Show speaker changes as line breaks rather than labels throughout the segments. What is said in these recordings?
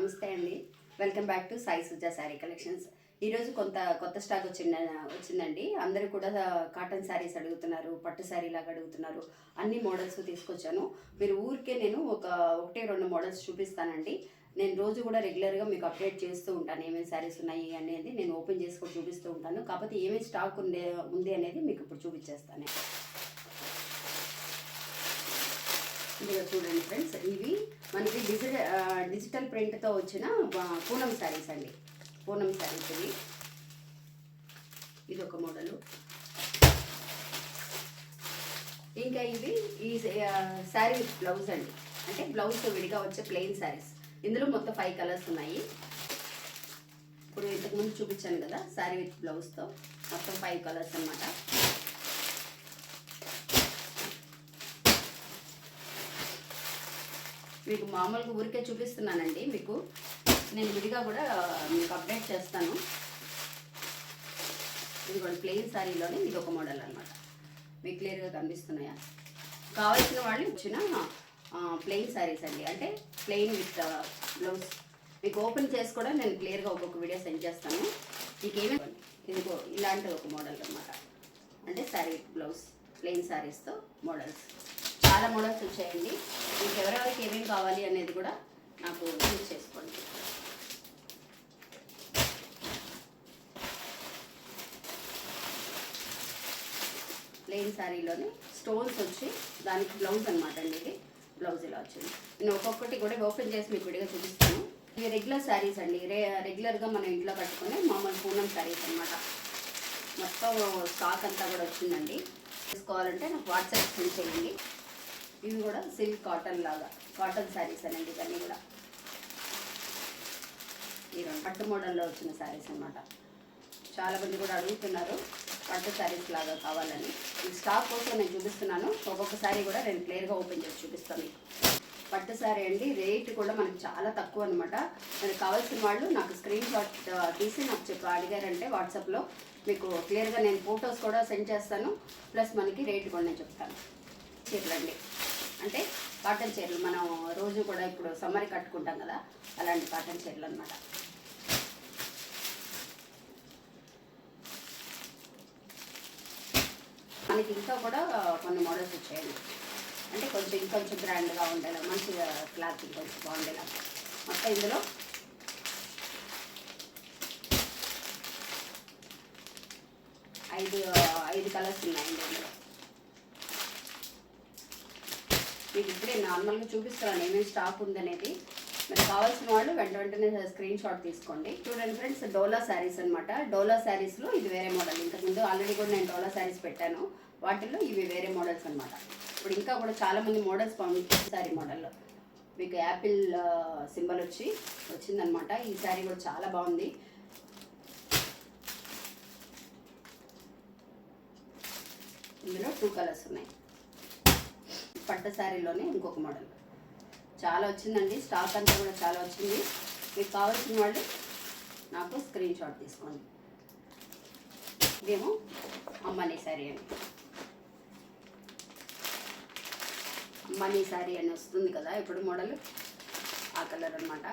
నమస్తే అండి. Welcome back to Sai Suja sari collections. ఈరోజు కొత్త స్టాక్ వచ్చిందండి. అందరూ కూడా కాటన్ శారీస్ అడుగుతున్నారు, పట్టు శారీ లాగా అడుగుతున్నారు. అన్ని మోడల్స్ తీసుకొచ్చాను. మీరు ఊరికే నేను ఒకటే రెండు మోడల్స్ చూపిస్తానండి. నేను రోజు కూడా రెగ్యులర్గా మీకు అప్డేట్ చేస్తూ ఉంటాను. ఏమేమి శారీస్ ఉన్నాయి అనేది నేను ఓపెన్ చేసుకొని చూపిస్తూ ఉంటాను. కాకపోతే ఏమేమి స్టాక్ ఉంది అనేది మీకు ఇప్పుడు చూపించేస్తాను. ఇదిగో చూడండి ఫ్రెండ్స్, ఇవి మనకి డిజిటల్ ప్రింట్తో వచ్చిన పూనం శారీస్ అండి. పూనం శారీస్ ఇది ఒక మోడలు. ఇంకా ఇవి ఈ శారీ విత్ బ్లౌజ్ అండి. అంటే బ్లౌజ్ విడిగా వచ్చే ప్లెయిన్ శారీస్. ఇందులో మొత్తం 5 కలర్స్ ఉన్నాయి. ఇప్పుడు ఇంతకుముందు చూపించాను కదా శారీ విత్ బ్లౌజ్తో, మొత్తం 5 కలర్స్ అన్నమాట. మీకు మామూలుగా ఊరికే చూపిస్తున్నానండి. మీకు నేను విడిగా కూడా మీకు అప్డేట్ చేస్తాను. ఇది కూడా ప్లెయిన్ శారీలోనే ఇది ఒక మోడల్ అనమాట. మీకు క్లియర్గా కనిపిస్తున్నాయా? కావాల్సిన వాళ్ళు ఇచ్చిన ప్లెయిన్ శారీస్ అండి. అంటే ప్లెయిన్ విత్ బ్లౌజ్. మీకు ఓపెన్ చేసి కూడా నేను క్లియర్గా ఒక్కొక్క వీడియో సెండ్ చేస్తాను. మీకు ఏమేమి ఇదిగో ఇలాంటి ఒక మోడల్ అనమాట. అంటే శారీ విత్ బ్లౌజ్ ప్లెయిన్ శారీస్తో మోడల్స్. చాలా మోడల్స్ వచ్చాయండి. మీకు ఎవరెవరికి ఏమేమి కావాలి అనేది కూడా నాకు చూస్ చేసుకోండి. ప్లెయిన్ శారీలోని స్టోన్స్ వచ్చి దానికి బ్లౌజ్ అనమాట అండి. ఇది బ్లౌజ్ ఇలా వచ్చింది. నేను ఒక్కొక్కటి కూడా ఓపెన్ చేసి మీకు విడిగా చూపిస్తాను. ఇవి రెగ్యులర్ శారీస్ అండి. రెగ్యులర్గా మనం ఇంట్లో కట్టుకునే మామూలు పూనం శారీస్ అనమాట. మొత్తం స్టాక్ అంతా కూడా వచ్చిందండి. తీసుకోవాలంటే నాకు వాట్సాప్ సెండ్ చేయండి. ఇవి కూడా సిల్క్ కాటన్ లాగా కాటన్ శారీస్ అనండి. ఇవన్నీ కూడా ఈ పట్టు మోడల్లో వచ్చిన శారీస్ అనమాట. చాలామంది కూడా అడుగుతున్నారు పట్టు శారీస్ లాగా కావాలని. ఈ స్టాక్ కోసం నేను చూపిస్తున్నాను. ఒక్కొక్క శారీ కూడా నేను క్లియర్గా ఓపెన్ చేసి చూపిస్తాను. పట్టు శారీ అండి. రేట్ కూడా మనకి చాలా తక్కువ అనమాట. మనకు కావాల్సిన వాళ్ళు నాకు స్క్రీన్ షాట్ తీసి నాకు అడిగారంటే వాట్సాప్లో మీకు క్లియర్గా నేను ఫొటోస్ కూడా సెండ్ చేస్తాను. ప్లస్ మనకి రేట్ కూడా నేను చెప్తాను. చీరలండి అంటే కాటన్ చీరలు మనం రోజు కూడా ఇప్పుడు సమ్మర్ కట్టుకుంటాం కదా, అలాంటి కాటన్ చీరలు అనమాట. మనకి ఇంకా కూడా కొన్ని మోడల్స్ వచ్చాయండి. అంటే ఇంకొంచెం బ్రాండ్గా ఉండేలా, మంచిగా క్లాత్ ఇంకొంచెం బాగుండేలా. మొత్తం ఇందులో 5 కలర్స్ ఉన్నాయండి. ఇందులో మీకు ఇప్పుడే నార్మల్గా చూపిస్తున్నాను ఏమేమి స్టాక్ ఉందనేది. మీకు కావాల్సిన వాళ్ళు వెంటనే స్క్రీన్ షాట్ తీసుకోండి. చూడండి ఫ్రెండ్స్, డోలా శారీస్ అనమాట. డోలా శారీస్లో ఇది వేరే మోడల్. ఇంతకుముందు ఆల్రెడీ కూడా నేను డోలా శారీస్ పెట్టాను. వాటిల్లో ఇవి వేరే మోడల్స్ అనమాట. ఇప్పుడు ఇంకా కూడా చాలామంది మోడల్స్ పంపించారు. శారీ మోడల్లో మీకు యాపిల్ సింబల్ వచ్చిందనమాట. ఈ శారీ కూడా చాలా బాగుంది. ఇందులో 2 కలర్స్ ఉన్నాయి. పట్టు శారీలోనే ఇంకొక మోడల్ చాలా వచ్చిందండి. స్టాక్ అంతా కూడా చాలా వచ్చింది. మీకు కావాల్సిన వాళ్ళు నాకు స్క్రీన్ షాట్ తీసుకోండి. ఇదేమో అమ్మనీ శారీ అండి. అమ్మనీ శారీ అని వస్తుంది కదా ఇప్పుడు మోడల్, ఆ కలర్ అనమాట.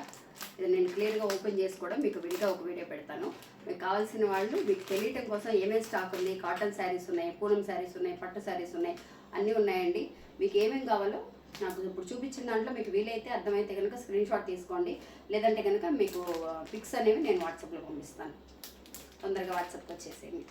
ఇది నేను క్లియర్గా ఓపెన్ చేసి కూడా మీకు విడిగా ఒక వీడియో పెడతాను. మీకు కావాల్సిన వాళ్ళు మీకు తెలియటం కోసం ఏమేమి స్టాక్ ఉంది. కాటన్ శారీస్ ఉన్నాయి, పూనం శారీస్ ఉన్నాయి, పట్టు శారీస్ ఉన్నాయి, అన్నీ ఉన్నాయండి. మీకు ఏమేమి కావాలో నాకు ఇప్పుడు చూపించిన దాంట్లో మీకు వీలైతే అర్థమైతే కనుక స్క్రీన్ షాట్ తీసుకోండి. లేదంటే కనుక మీకు పిక్స్ అనేవి నేను వాట్సాప్లో పంపిస్తాను. తొందరగా వాట్సాప్కి వచ్చేసేయండి.